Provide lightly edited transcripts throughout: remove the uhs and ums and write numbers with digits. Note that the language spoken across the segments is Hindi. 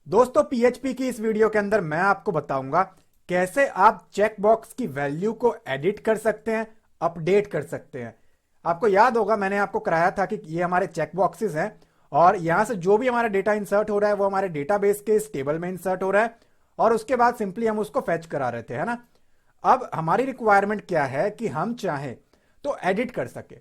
दोस्तों पीएचपी की इस वीडियो के अंदर मैं आपको बताऊंगा कैसे आप चेक बॉक्स की वैल्यू को एडिट कर सकते हैं, अपडेट कर सकते हैं। आपको याद होगा मैंने आपको कराया था कि ये हमारे चेक बॉक्सेस हैं और यहां से जो भी हमारा डेटा इंसर्ट हो रहा है वो हमारे डेटाबेस के इस टेबल में इंसर्ट हो रहा है और उसके बाद सिंपली हम उसको फेच करा रहे थे, है ना। अब हमारी रिक्वायरमेंट क्या है कि हम चाहें तो एडिट कर सके।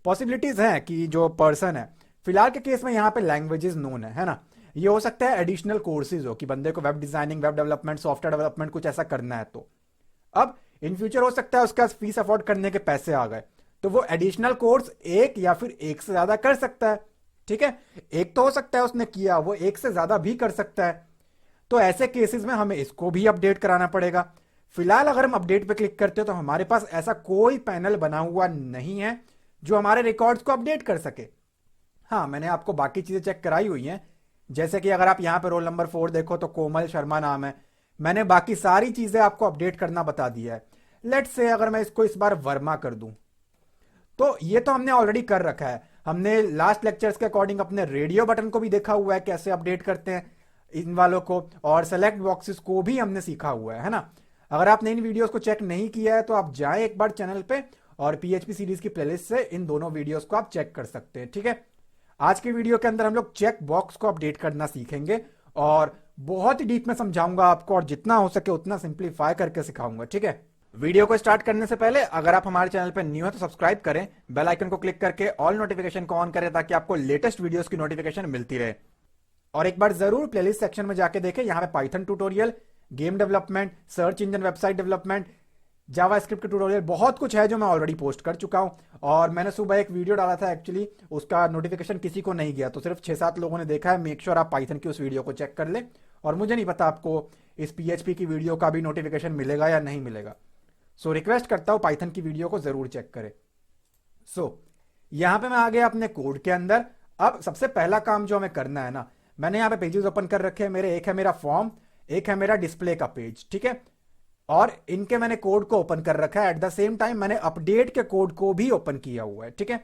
पॉसिबिलिटीज हैं कि जो पर्सन है, फिलहाल के केस में यहाँ पे लैंग्वेजेस नोन है ना। ये हो सकता है एडिशनल कोर्सेज हो कि बंदे को web designing, web development, software development कुछ ऐसा करना है। तो अब इन फ्यूचर हो सकता है उसका फीस अफोर्ड करने के पैसे आ गए तो वो एडिशनल कोर्स एक या फिर एक से ज्यादा कर सकता है। ठीक है, एक तो हो सकता है उसने किया, वो एक से ज्यादा भी कर सकता है। तो ऐसे केसेस में हमें इसको भी अपडेट कराना पड़ेगा। फिलहाल अगर हम अपडेट पे क्लिक करते हो तो हमारे पास ऐसा कोई पैनल बना हुआ नहीं है जो हमारे रिकॉर्ड्स को अपडेट कर सके। हाँ, मैंने आपको बाकी चीजें चेक कराई हुई हैं, जैसे कि अगर आप यहां पे रोल नंबर 4 देखो तो कोमल शर्मा नाम है। मैंने बाकी सारी चीजें आपको अपडेट करना बता दिया है। लेट्स से अगर मैं इसको इस बार वर्मा कर दूं तो ये तो हमने ऑलरेडी कर रखा है। हमने लास्ट लेक्चर्स के अकॉर्डिंग अपने रेडियो बटन को भी देखा हुआ है कैसे अपडेट करते हैं इन वालों को, और सेलेक्ट बॉक्सेस को भी हमने सीखा हुआ है ना। अगर आपने इन वीडियोस को चेक नहीं किया है तो आप जाएं एक बार चैनल पे और पीएचपी सीरीज की प्लेलिस्ट से इन दोनों वीडियोस को आप चेक कर सकते हैं। ठीक है, आज के वीडियो के अंदर हम लोग चेक बॉक्स को अपडेट करना सीखेंगे और बहुत ही डीप में समझाऊंगा आपको और जितना हो सके उतना सिंप्लीफाई करके सिखाऊंगा। ठीक है, वीडियो को स्टार्ट करने से पहले अगर आप हमारे चैनल पर न्यू है तो सब्सक्राइब करें, बेल आइकन को क्लिक करके ऑल नोटिफिकेशन को ऑन करें ताकि आपको लेटेस्ट वीडियोस की नोटिफिकेशन मिलती रहे। और एक बार जरूर प्लेलिस्ट सेक्शन में जाके देखें, यहां पे Python tutorial, game development, search engine website development, JavaScript tutorial, बहुत कुछ है जो मैं ऑलरेडी पोस्ट कर चुका हूं। और मैंने सुबह एक वीडियो डाला था, एक्चुअली उसका नोटिफिकेशन किसी को नहीं गया तो सिर्फ 6-7 लोगों ने देखा है। मेक श्योर आप पाइथन की उस वीडियो को चेक कर ले। और मुझे नहीं पता आपको इस पीएचपी की वीडियो का भी नोटिफिकेशन मिलेगा या नहीं मिलेगा। सो रिक्वेस्ट करता हूं पाइथन की वीडियो को जरूर चेक करें। यहां पे मैं आ गया अपने कोड के अंदर। अब सबसे पहला काम जो हमें करना है ना, मैंने यहां पे पेजेस ओपन कर रखे हैं मेरे। एक है मेरा फॉर्म, एक है मेरा डिस्प्ले का पेज। ठीक है, और इनके मैंने कोड को ओपन कर रखा है। एट द सेम टाइम मैंने अपडेट के कोड को भी ओपन किया हुआ है। ठीक है,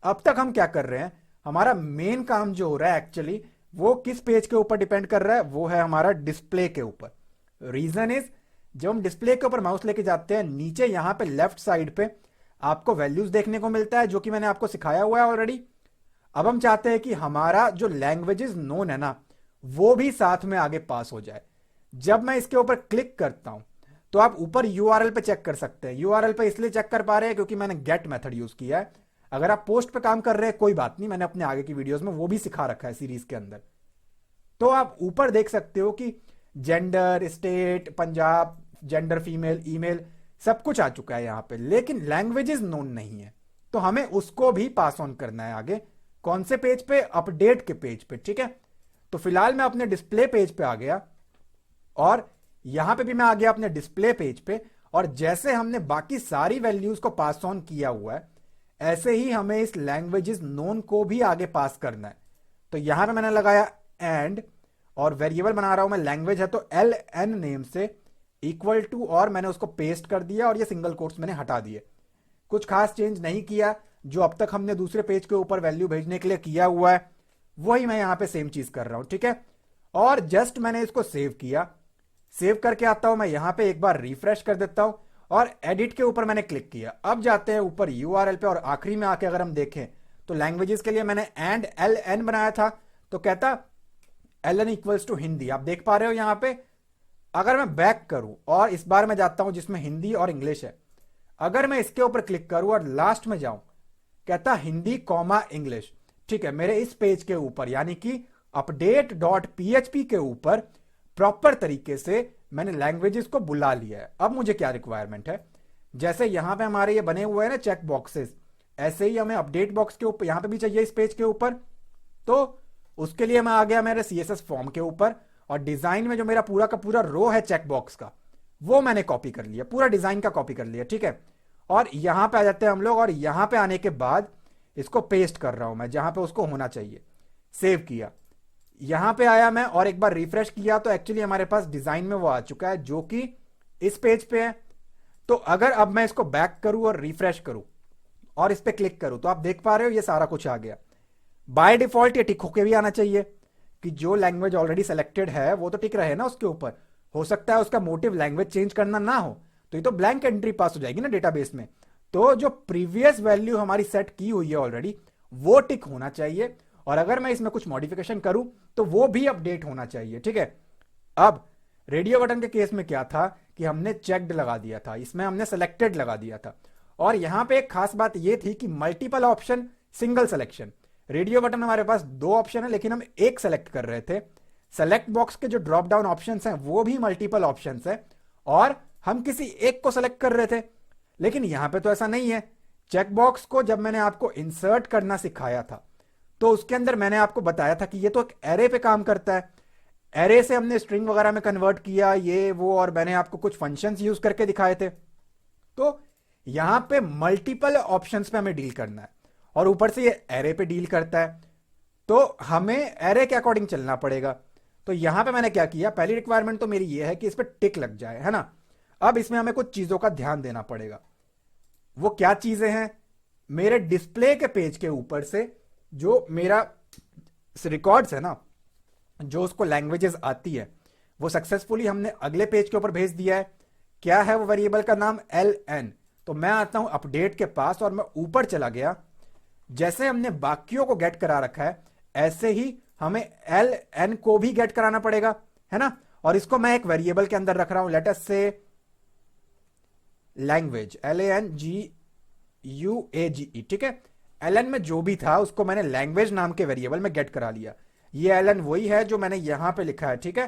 अब तक हम क्या कर रहे हैं, हमारा मेन काम जो हो रहा है एक्चुअली वो किस पेज के ऊपर डिपेंड कर रहा है, वो है हमारा डिस्प्ले के ऊपर। रीजन इज, जब हम डिस्प्ले के ऊपर माउस लेके जाते हैं नीचे यहां पे लेफ्ट साइड पे आपको वैल्यूज देखने को मिलता है जो कि मैंने आपको सिखाया हुआ है ऑलरेडी। अब हम चाहते हैं कि हमारा जो लैंग्वेजेस नोन है ना वो भी साथ में आगे पास हो जाए। जब मैं इसके ऊपर क्लिक करता हूं तो आप ऊपर यूआरएल पे चेक कर सकते हैं। यूआरएल पे इसलिए चेक कर पा रहे हैं क्योंकि मैंने गेट मेथड यूज किया है। अगर आप पोस्ट पे काम कर रहे हैं कोई बात नहीं, मैंने अपने आगे की वीडियोस में वो भी सिखा रखा है सीरीज के अंदर। तो आप ऊपर देख सकते हो कि gender, state, Punjab, gender, female, email, सब कुछ आ चुका है यहां पे, लेकिन लैंग्वेजेस नोन नहीं है। तो हमें उसको भी पास ऑन करना है आगे। कौन से पेज पे, अपडेट के पेज पे। ठीक है, तो फिलहाल मैं अपने डिस्प्ले पेज पे आ गया और यहां पे भी मैं आ गया अपने डिस्प्ले पेज पे। और जैसे हमने बाकी सारी वैल्यूज को पास ऑन किया हुआ है ऐसे ही हमें इस लैंग्वेजेस नोन को भी आगे पास करना है। तो यहां पे मैंने लगाया एंड और वेरिएबल बना रहा हूं मैं, लैंग्वेज है तो एल एन नेम से इक्वल टू, और मैंने उसको पेस्ट कर दिया और ये सिंगल कोट्स मैंने हटा दिए। कुछ खास चेंज नहीं किया, जो अब तक हमने दूसरे पेज के ऊपर वैल्यू भेजने के लिए किया हुआ है वही मैं यहां पे सेम चीज कर रहा हूं। ठीक है, और जस्ट मैंने इसको सेव किया। सेव करके आता हूं मैं यहां पे, एक बार रिफ्रेश कर देता हूं और एडिट के ऊपर मैंने क्लिक किया। अब जाते हैं ऊपर यूआरएल पे और आखिरी में आके अगर हम देखें तो लैंग्वेजेस के लिए मैंने एंड एल एन बनाया था तो कहता L N equals to Hindi. आप देख पा रहे हो यहां पे। अगर मैं बैक करूं और इस बार मैं जाता हूं जिसमें हिंदी और इंग्लिश है, अगर मैं इसके ऊपर क्लिक करूं और लास्ट में जाऊं कहता हिंदी कॉमा इंग्लिश। ठीक है, मेरे इस पेज के ऊपर यानी कि अपडेट डॉट पीएचपी के ऊपर प्रॉपर तरीके से मैंने लैंग्वेजेस को बुला लिया है। अब मुझे क्या रिक्वायरमेंट है, जैसे यहां पे हमारे ये बने हुए हैं ना चेक बॉक्सेस, ऐसे ही हमें अपडेट बॉक्स के ऊपर यहां पे भी चाहिए इस पेज के ऊपर। तो उसके लिए मैं आ गया मेरे सीएसएस फॉर्म के ऊपर और डिजाइन में जो मेरा पूरा का पूरा रो है चेक बॉक्स का वो मैंने कॉपी कर लिया, पूरा डिजाइन का कॉपी कर लिया। ठीक है, और यहां पे आ जाते हैं हम लोग और यहां पे आने के बाद इसको पेस्ट कर रहा हूं मैं जहां पे उसको होना चाहिए। सेव किया, यहां पे आया मैं और एक बार रिफ्रेश किया तो एक्चुअली हमारे पास डिजाइन में वो आ चुका है जो कि इस पेज पे है। तो अगर अब मैं इसको बैक करूं और रिफ्रेश करूं और इस पे क्लिक करूं तो आप देख पा रहे हो ये सारा कुछ आ गया। बाय डिफॉल्ट ये टिक होके भी आना चाहिए कि जो लैंग्वेज ऑलरेडी सेलेक्टेड है वो तो टिक रहे ना उसके ऊपर। हो सकता है उसका मोटिव लैंग्वेज चेंज करना ना हो, तो ये तो ब्लैंक एंट्री पास हो जाएगी ना डेटाबेस में। तो जो प्रीवियस वैल्यू हमारी सेट की हुई है ऑलरेडी, वो टिक होना चाहिए, और अगर मैं इसमें कुछ मॉडिफिकेशन करूं तो वो भी अपडेट होना चाहिए, ठीक है। अब रेडियो बटन के केस में क्या था कि हमने चेक्ड लगा दिया था, इसमें हमने सेलेक्टेड लगा दिया था। और यहां पे एक खास बात यह थी कि multiple option single selection. Radio button हमारे पास दो ऑप्शन है लेकिन हम एक सेलेक्ट कर रहे थे। सेलेक्ट बॉक्स के जो ड्रॉप डाउन ऑप्शंस हैं वो भी मल्टीपल ऑप्शंस हैं और हम किसी एक को सेलेक्ट कर रहे थे। लेकिन यहां पे तो ऐसा नहीं है। चेक बॉक्स को जब मैंने आपको इंसर्ट करना सिखाया था तो उसके अंदर मैंने आपको बताया था कि ये तो एक एरे पे काम करता है। एरे से हमने स्ट्रिंग वगैरह में कन्वर्ट किया ये वो, और मैंने आपको कुछ फंक्शंस यूज करके दिखाए थे। तो यहां पे मल्टीपल ऑप्शंस पे हमें डील करना है और ऊपर से ये एरे पे डील करता है, तो हमें एरे के अकॉर्डिंग चलना पड़ेगा। तो यहां पे मैंने क्या किया, पहली रिक्वायरमेंट तो मेरी ये है कि इस पे टिक लग जाए, है ना। अब इसमें हमें कुछ चीजों का ध्यान देना पड़ेगा। वो क्या चीजें हैं, मेरे डिस्प्ले के पेज के ऊपर से जो मेरा रिकॉर्ड्स है ना, जो उसको लैंग्वेजेस आती है, वो सक्सेसफुली हमने अगले पेज के ऊपर भेज दिया है। क्या है वो वेरिएबल का नाम, LN। तो मैं आता हूं अपडेट के पास और मैं ऊपर चला गया। जैसे हमने बाकियों को गेट करा रखा है ऐसे ही हमें LN को भी गेट कराना पड़ेगा, है ना। और इसको मैं एक वेरिएबल के अंदर रख रहा हूं, लेट अस से लैंग्वेज, LANGUAGE, ठीक है। LN में जो भी था उसको मैंने लैंग्वेज नाम के वेरिएबल में गेट करा लिया। ये LN वही है जो मैंने यहां पे लिखा है, ठीक है।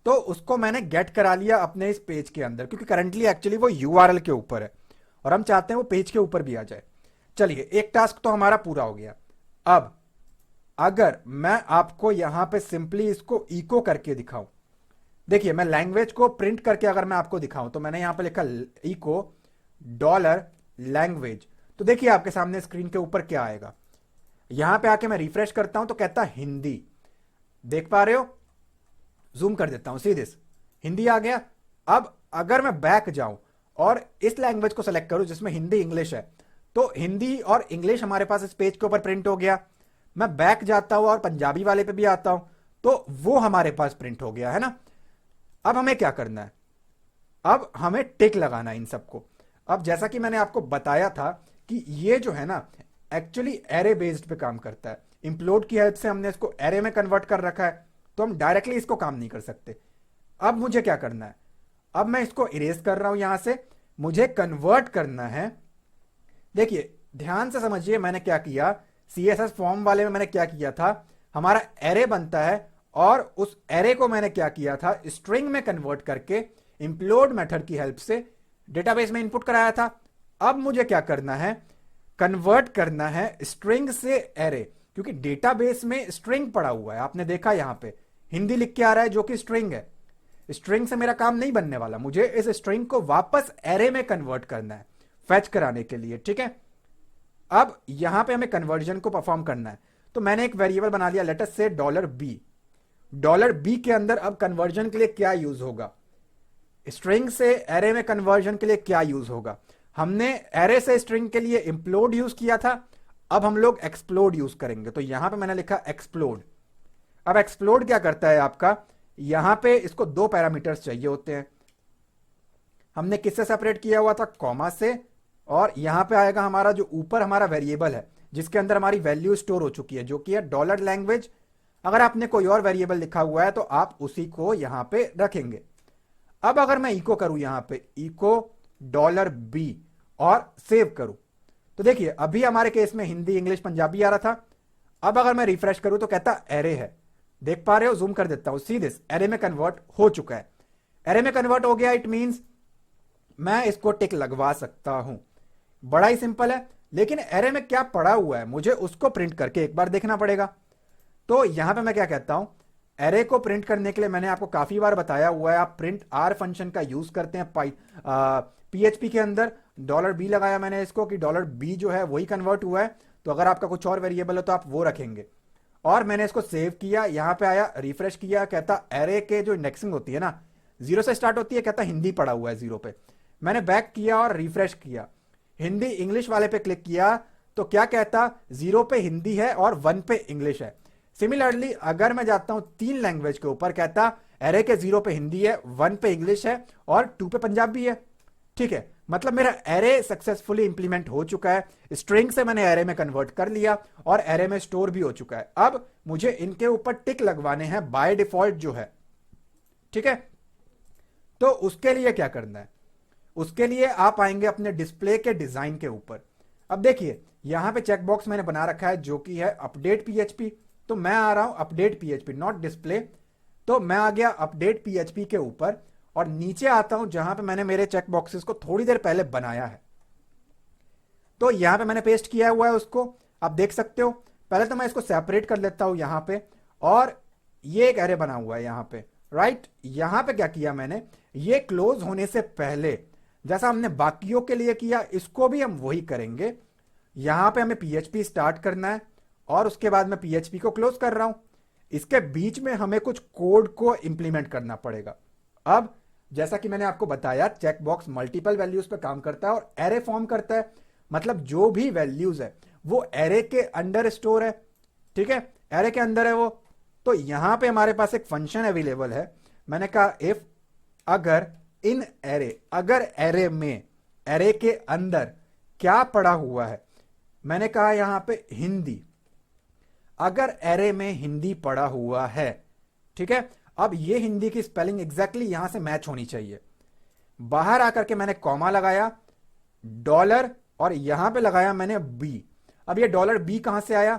तो उसको मैंने गेट करा लिया अपने इस पेज के अंदर, क्योंकि करंटली एक्चुअली वो URL के ऊपर है और हम चाहते हैं वो पेज के ऊपर भी आ जाए। चलिए, एक टास्क तो हमारा पूरा हो गया। अब अगर मैं आपको यहां पे सिंपली इसको इको करके दिखाऊं, देखिए मैं लैंग्वेज को प्रिंट करके अगर मैं आपको दिखाऊं तो मैंने यहां पे लिखा इको $लैंग्वेज। तो देखिए आपके सामने स्क्रीन के ऊपर क्या आएगा। यहां पे आके मैं रिफ्रेश करता हूं तो कहता है हिंदी, देख पा रहे हो, जूम कर देता हूं सीधे, हिंदी आ गया। अब अगर मैं बैक जाऊं और इस लैंग्वेज को सेलेक्ट करूं जिसमें हिंदी इंग्लिश है, तो हिंदी और इंग्लिश हमारे पास इस पेज के ऊपर प्रिंट हो गया। मैं बैक जाता हूं और पंजाबी वाले पे भी आता हूं तो वो हमारे पास प्रिंट हो गया, है ना। अब हमें क्या करना है, अब हमें टिक लगाना है इन सबको। अब जैसा कि मैंने आपको बताया था कि ये जो है ना एक्चुअली एरे बेस्ड पे काम करता है। इंप्लोड की हेल्प से हमने इसको एरे में कन्वर्ट कर रखा है, तो हम डायरेक्टली इसको काम नहीं कर सकते। अब मुझे क्या करना है, अब मैं इसको इरेज कर रहा हूं यहां से, मुझे कन्वर्ट करना है। देखिए ध्यान से समझिए मैंने क्या किया, CSS फॉर्म वाले में मैंने क्या किया था, हमारा एरे बनता है और उस एरे को मैंने क्या किया था, स्ट्रिंग में कन्वर्ट करके इंप्लोड मेथड की हेल्प से डेटाबेस में इनपुट कराया था। अब मुझे क्या करना है, कन्वर्ट करना है स्ट्रिंग से एरे, क्योंकि डेटाबेस में स्ट्रिंग पड़ा हुआ है। आपने देखा यहां पे हिंदी लिख के आ रहा है जो कि स्ट्रिंग है। स्ट्रिंग से मेरा काम नहीं बनने वाला, मुझे इस स्ट्रिंग को वापस एरे में कन्वर्ट करना है फेच कराने के लिए, ठीक है। अब यहां पे हमें कन्वर्जन को परफॉर्म करना है, तो मैंने एक वेरिएबल बना लिया, लेट अस से $B। $B के अंदर अब कन्वर्जन के लिए क्या यूज होगा, स्ट्रिंग से एरे में कन्वर्जन के लिए क्या यूज होगा। हमने एरे से स्ट्रिंग के लिए इंप्लोड यूज किया था, अब हम लोग एक्सप्लोड यूज करेंगे। तो यहां पे मैंने लिखा एक्सप्लोड। अब एक्सप्लोड क्या करता है आपका, यहां पे इसको दो पैरामीटर्स चाहिए होते हैं। हमने किससे सेपरेट किया हुआ था, कॉमा से। और यहां पे आएगा हमारा जो ऊपर हमारा वेरिएबल है जिसके अंदर हमारी वैल्यू स्टोर हो चुकी है, जो कि है $लैंग्वेज। अगर आपने कोई और वेरिएबल लिखा हुआ है तो आप उसी को यहां पे रखेंगे। अब अगर मैं इको करूं यहां पे इको $B और सेव करूं, तो देखिए अभी हमारे केस में हिंदी इंग्लिश पंजाबी आ रहा था। अब अगर मैं रिफ्रेश करूं तो कहता एरे है, देख पा रहे हो, जूम कर देता हूं सीधे, एरे में कन्वर्ट हो चुका है। एरे में कन्वर्ट हो गया, इट मींस मैं इसको टिक लगवा सकता हूं। बड़ा ही सिंपल है, लेकिन एरे में क्या पड़ा हुआ है मुझे उसको प्रिंट करके एक बार देखना पड़ेगा। तो यहां पे मैं क्या कहता हूं, एरे को प्रिंट करने के लिए मैंने आपको काफी बार बताया हुआ है, आप प्रिंट आर फंक्शन का यूज करते हैं PHP के अंदर। $B लगाया मैंने इसको कि $B जो है वही कन्वर्ट हुआ है, तो अगर आपका कुछ और वेरिएबल है तो आप वो रखेंगे। और मैंने इसको सेव किया, यहां पे आया, रिफ्रेश किया, कहता एरे के जो इंडेक्सिंग होती है ना 0 से स्टार्ट होती है, कहता हिंदी पड़ा हुआ है 0 पे। मैंने बैक किया और रिफ्रेश किया, हिंदी इंग्लिश वाले पे क्लिक किया तो क्या कहता, 0 पे हिंदी है और 1 पे इंग्लिश है। सिमिलरली अगर मैं जाता हूं 3 लैंग्वेज के ऊपर, कहता एरे के 0 पे हिंदी है, 1 पे इंग्लिश है और 2 पे पंजाबी है। ठीक है, मतलब मेरा एरे सक्सेसफुली इंप्लीमेंट हो चुका है, स्ट्रिंग से मैंने एरे में कन्वर्ट कर लिया और एरे में स्टोर भी हो चुका है। अब मुझे इनके ऊपर टिक लगवाने हैं बाय डिफॉल्ट जो है। ठीक है, तो उसके लिए क्या करना है, उसके लिए आप आएंगे अपने डिस्प्ले के डिजाइन के ऊपर। अब देखिए यहां पे चेकबॉक्स मैंने बना रखा है जो कि है अपडेट पीएचपी, तो मैं आ रहा हूं अपडेट पीएचपी नॉट डिस्प्ले, तो मैं आ गया अपडेट पीएचपी के ऊपर और नीचे आता हूं जहां पे मैंने मेरे चेक बॉक्सेस को थोड़ी देर पहले बनाया है, तो यहां पे मैंने पेस्ट किया हुआ है उसको, आप देख सकते हो। पहले तो मैं इसको सेपरेट कर लेता हूं यहां पे, और ये एक एरे बना हुआ है यहां पे, राइट। यहां पे क्या किया मैंने, ये क्लोज होने से पहले जैसा हमने बाकियों के लिए किया, इसको भी हम वही करेंगे। यहां पे हमें पीएचपी स्टार्ट करना है और उसके बाद मैं पीएचपी को क्लोज कर रहा हूं। इसके बीच में हमें कुछ कोड को इंप्लीमेंट करना पड़ेगा। अब जैसा कि मैंने आपको बताया, चेकबॉक्स मल्टीपल वैल्यूज पे काम करता है और एरे फॉर्म करता है, मतलब जो भी वैल्यूज है वो एरे के अंदर स्टोर है। ठीक है, एरे के अंदर है वो। तो यहां पे हमारे पास एक फंक्शन अवेलेबल है, मैंने कहा इफ अगर इन एरे, अगर एरे में, एरे के अंदर क्या पड़ा हुआ है, मैंने कहा यहां पे हिंदी, अगर एरे में हिंदी पड़ा हुआ है। ठीक है, अब ये हिंदी की स्पेलिंग एग्जैक्टली यहां से मैच होनी चाहिए। बाहर आकर के मैंने कॉमा लगाया, डॉलर, और यहां पे लगाया मैंने बी। अब ये डॉलर बी कहां से आया,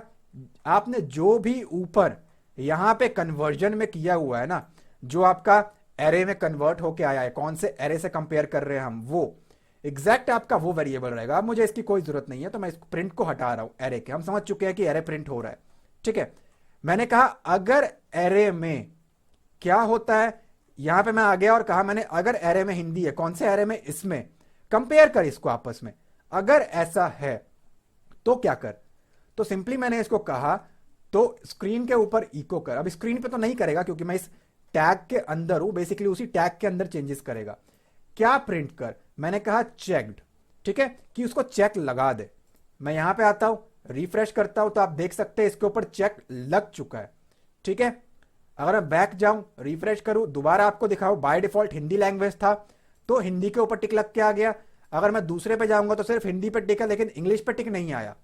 आपने जो भी ऊपर यहां पे कन्वर्जन में किया हुआ है ना, जो आपका एरे में कन्वर्ट होके आया है, कौन से एरे से कंपेयर कर रहे हैं हम, वो एग्जैक्ट आपका वो वेरिएबल रहेगा। अब मुझे इसकी कोई जरूरत नहीं है, तो मैं इस प्रिंट को हटा रहा हूं एरे के, हम समझ चुके हैं कि एरे प्रिंट हो रहा है। ठीक है, मैंने कहा अगर एरे में क्या होता है, यहां पे मैं आ गया और कहा मैंने अगर एरे में हिंदी है, कौन से एरे में, इसमें, कंपेयर कर इसको आपस में, अगर ऐसा है तो क्या कर। तो सिंपली मैंने इसको कहा तो स्क्रीन के ऊपर इको कर। अब स्क्रीन पे तो नहीं करेगा क्योंकि मैं इस टैग के अंदर हूं, बेसिकली उसी टैग के अंदर चेंजेस करेगा। क्या प्रिंट कर, मैंने कहा चेक्ड। ठीक है, कि उसको चेक लगा दे। मैं यहां पे आता हूं, रिफ्रेश करता हूं, तो आप देख सकते हैं इसके ऊपर चेक लग चुका है। ठीक है, अगर मैं बैक जाऊं, रिफ्रेश करूं, दोबारा आपको दिखाऊं, बाय डिफॉल्ट हिंदी लैंग्वेज था तो हिंदी के ऊपर टिक लग के आ गया। अगर मैं दूसरे पे जाऊंगा तो सिर्फ हिंदी पे टिक है, लेकिन इंग्लिश पे टिक नहीं आया।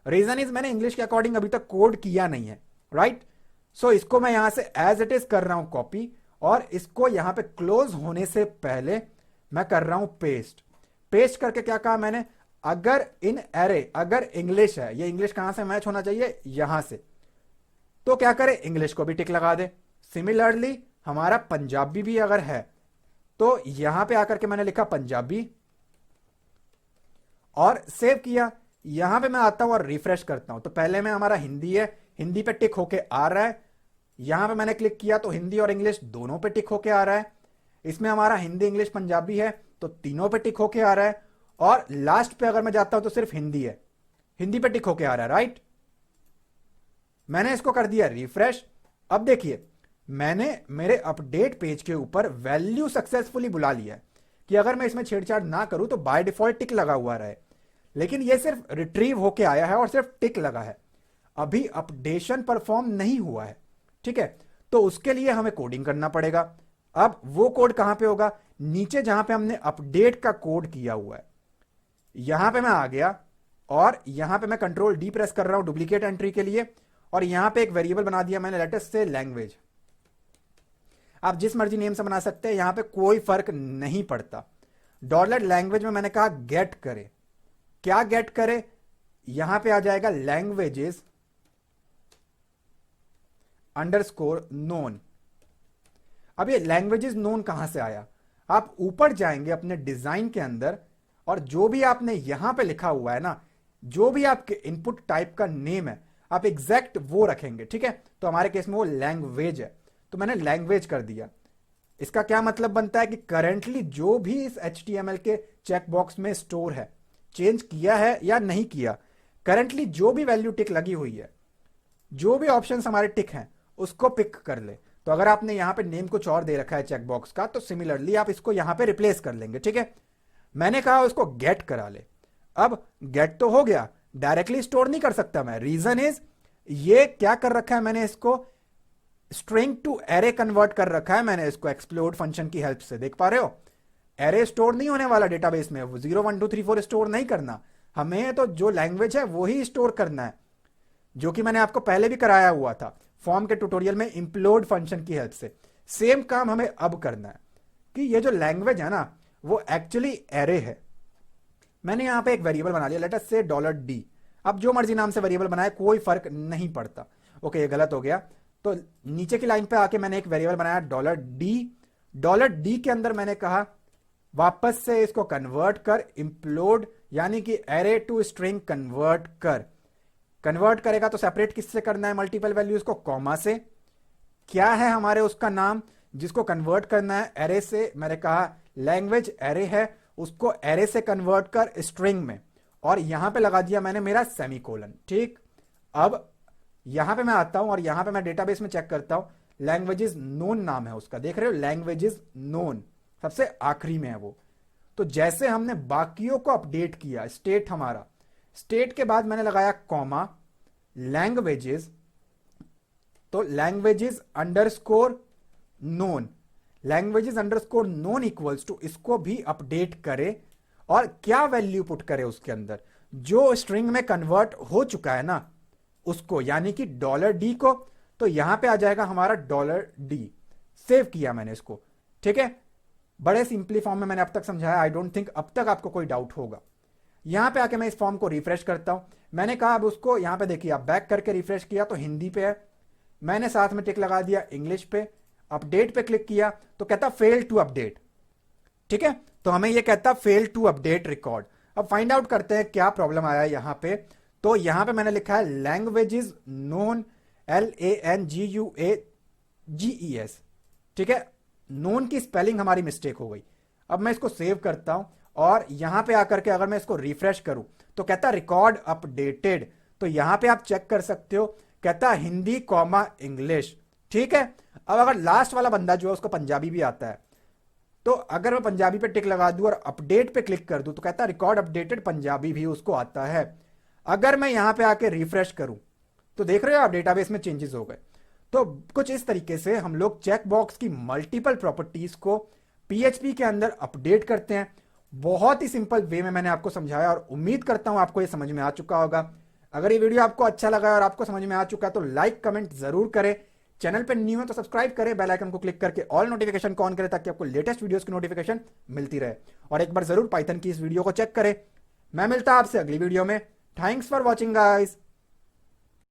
रीजन इज मैंने इंग्लिश के अकॉर्डिंग अभी तक कोड किया नहीं है, राइट। सो इसको मैं यहां से एज इट इज कर रहा हूं कॉपी, और इसको यहां पे क्लोज होने से पहले मैं कर रहा हूं पेस्ट। पेस्ट करके क्या कहा मैंने, अगर इन एरे, अगर इंग्लिश है, ये इंग्लिश कहां से मैच होना चाहिए, यहां से, तो क्या करे, इंग्लिश को भी टिक लगा दे। सिमिलरली हमारा पंजाबी भी अगर है तो यहां पे आकर के मैंने लिखा पंजाबी और सेव किया। यहां पे मैं आता हूं और रिफ्रेश करता हूं, तो पहले में हमारा हिंदी है, हिंदी पे टिक होके आ रहा है। यहां पे मैंने क्लिक किया तो हिंदी और इंग्लिश दोनों पे टिक होके आ रहा है। इसमें हमारा हिंदी, इंग्लिश, पंजाबी है तो तीनों पे टिक होके आ रहा है। और लास्ट पे अगर मैं जाता हूं तो सिर्फ हिंदी है, हिंदी पे टिक होके आ रहा है, राइट। मैंने इसको कर दिया रिफ्रेश। अब देखिए मैंने मेरे अपडेट पेज के ऊपर वैल्यू सक्सेसफुली बुला लिया है कि अगर मैं इसमें छेड़छाड़ ना करूं तो बाय डिफॉल्ट टिक लगा हुआ रहे, लेकिन ये सिर्फ रिट्रीव होके आया है और सिर्फ टिक लगा है, अभी अपडेशन परफॉर्म नहीं हुआ है। ठीक है, तो उसके लिए हमें कोडिंग करना पड़ेगा। अब वो कोड कहां पे होगा, नीचे जहां पे हमने अपडेट का कोड किया हुआ है, यहां पे मैं आ गया और यहां पे मैं कंट्रोल डी प्रेस कर रहा हूं डुप्लीकेट एंट्री के लिए, और यहां पे एक वेरिएबल बना दिया मैंने, लेटेस्ट से लैंग्वेज। आप जिस मर्जी नेम से बना सकते हैं, यहां पे कोई फर्क नहीं पड़ता। डॉलर लैंग्वेज में मैंने कहा गेट करे। क्या गेट करे, यहां पे आ जाएगा लैंग्वेजेस अंडरस्कोर नोन। अब ये लैंग्वेजेस नोन कहां से आया, आप ऊपर जाएंगे अपने डिजाइन के अंदर और जो भी आपने यहां पे लिखा हुआ है ना, जो भी आपके इनपुट टाइप का नेम है, आप एग्जैक्ट वो रखेंगे। ठीक है, तो हमारे केस में वो लैंग्वेज है, तो मैंने लैंग्वेज कर दिया। इसका क्या मतलब बनता है कि करेंटली जो भी इस HTML के चेकबॉक्स में स्टोर है, चेंज किया है या नहीं किया, करेंटली जो भी वैल्यू टिक लगी हुई है, जो भी ऑप्शंस हमारे टिक हैं, उसको पिक कर ले। तो अगर आपने यहां पे नेम कुछ और दे रखा है चेकबॉक्स का, तो सिमिलरली आप इसको यहां पे रिप्लेस कर लेंगे। ठीक है, मैंने कहा उसको गेट करा ले। अब गेट तो हो गया, डायरेक्टली स्टोर नहीं कर सकता मैं, रीजन इज ये क्या कर रखा है मैंने, इसको स्ट्रिंग टू एरे कन्वर्ट कर रखा है मैंने इसको एक्सप्लोड फंक्शन की हेल्प से। देख पा रहे हो, एरे स्टोर नहीं होने वाला डेटाबेस में, 0 1 2 3 4 स्टोर नहीं करना हमें, तो जो लैंग्वेज है वो ही स्टोर करना है, जो कि मैंने आपको पहले भी कराया हुआ था फॉर्म के ट्यूटोरियल में इम्प्लोड फंक्शन की हेल्प से। सेम काम हमें अब करना है कि ये जो लैंग्वेज है ना वो एक्चुअली एरे है। मैंने यहां पे एक वेरिएबल बना लिया, लेट अस से $d। अब जो मर्जी नाम से वेरिएबल बनाए कोई फर्क नहीं पड़ता। ओके, ये गलत हो गया, तो नीचे की लाइन पे आके मैंने एक वेरिएबल बनाया $d के अंदर मैंने कहा वापस से इसको कन्वर्ट कर इम्प्लोड, यानी कि एरे टू स्ट्रिंग कन्वर्ट कर। कन्वर्ट करेगा तो सेपरेट किससे करना है, मल्टीपल वैल्यूज को, कॉमा से। क्या है हमारे उसका नाम जिसको कन्वर्ट करना है एरे से, मैंने कहा लैंग्वेज एरे है, उसको एरे से कन्वर्ट कर स्ट्रिंग में, और यहां पे लगा दिया मैंने मेरा सेमीकोलन। ठीक, अब यहां पे मैं आता हूं और यहां पे मैं डेटाबेस में चेक करता हूं, लैंग्वेजेस नोन नाम है उसका, देख रहे हो, लैंग्वेजेस नोन सबसे आखिरी में है वो। तो जैसे हमने बाकियों को अपडेट किया, स्टेट हमारा, स्टेट के बाद मैंने लगाया कॉमा, लैंग्वेजेस, तो languages underscore known, languages underscore known equals to, इसको भी अपडेट करे और क्या वैल्यू पुट करे उसके अंदर, जो स्ट्रिंग में कन्वर्ट हो चुका है ना उसको, यानी कि $d को, तो यहां पे आ जाएगा हमारा $d। सेव किया मैंने इसको, ठीक है, बड़े सिंपली फॉर्म में मैंने अब तक समझाया, आई डोंट थिंक अब तक आपको कोई डाउट होगा। यहां पे आके मैं इस फॉर्म को रिफ्रेश करता हूं, मैंने कहा अब उसको, यहां पे देखिए आप बैक करके रिफ्रेश किया तो हिंदी पे है, मैंने साथ में टिक लगा दिया इंग्लिश पे, अपडेट पे क्लिक किया तो कहता फेल टू अपडेट। ठीक है, तो हमें ये कहता फेल टू अपडेट रिकॉर्ड। अब फाइंड आउट करते हैं क्या प्रॉब्लम आया यहां पे। तो यहां पे मैंने लिखा है लैंग्वेजेस नोन, LANGUAGES। ठीक है, नोन की स्पेलिंग हमारी मिस्टेक हो गई। अब मैं इसको सेव करता हूं और यहां पे आकर के अगर मैं इसको रिफ्रेश करूं तो कहता रिकॉर्ड अपडेटेड। तो यहां पे आप चेक कर सकते हो, कहता हिंदी कॉमा इंग्लिश। ठीक है, अब अगर लास्ट वाला बंदा जो है उसको पंजाबी भी आता है, तो अगर मैं पंजाबी पे टिक लगा दूं और अपडेट पे क्लिक कर दूं तो कहता रिकॉर्ड अपडेटेड पंजाबी भी उसको आता है। अगर मैं यहां पे आके रिफ्रेश करूं तो देख रहे हो आप डेटाबेस में चेंजेस हो गए। तो कुछ इस तरीके से हम लोग चेक बॉक्स की मल्टीपल प्रॉपर्टीज को पीएचपी के अंदर अपडेट करते हैं। बहुत ही सिंपल वे में मैंने आपको समझाया और उम्मीद करता हूं आपको ये समझ में आ चुका होगा। अगर ये वीडियो आपको अच्छा लगा और आपको समझ में आ चुका है तो लाइक कमेंट जरूर करें। चैनल पर न्यू है तो सब्सक्राइब करें, बेल आइकन को क्लिक करके ऑल नोटिफिकेशन को ऑन करें ताकि आपको लेटेस्ट वीडियोस की नोटिफिकेशन मिलती रहे। और एक बार जरूर पाइथन की इस वीडियो को चेक करें। मैं मिलता आपसे अगली वीडियो में। Thanks for watching guys.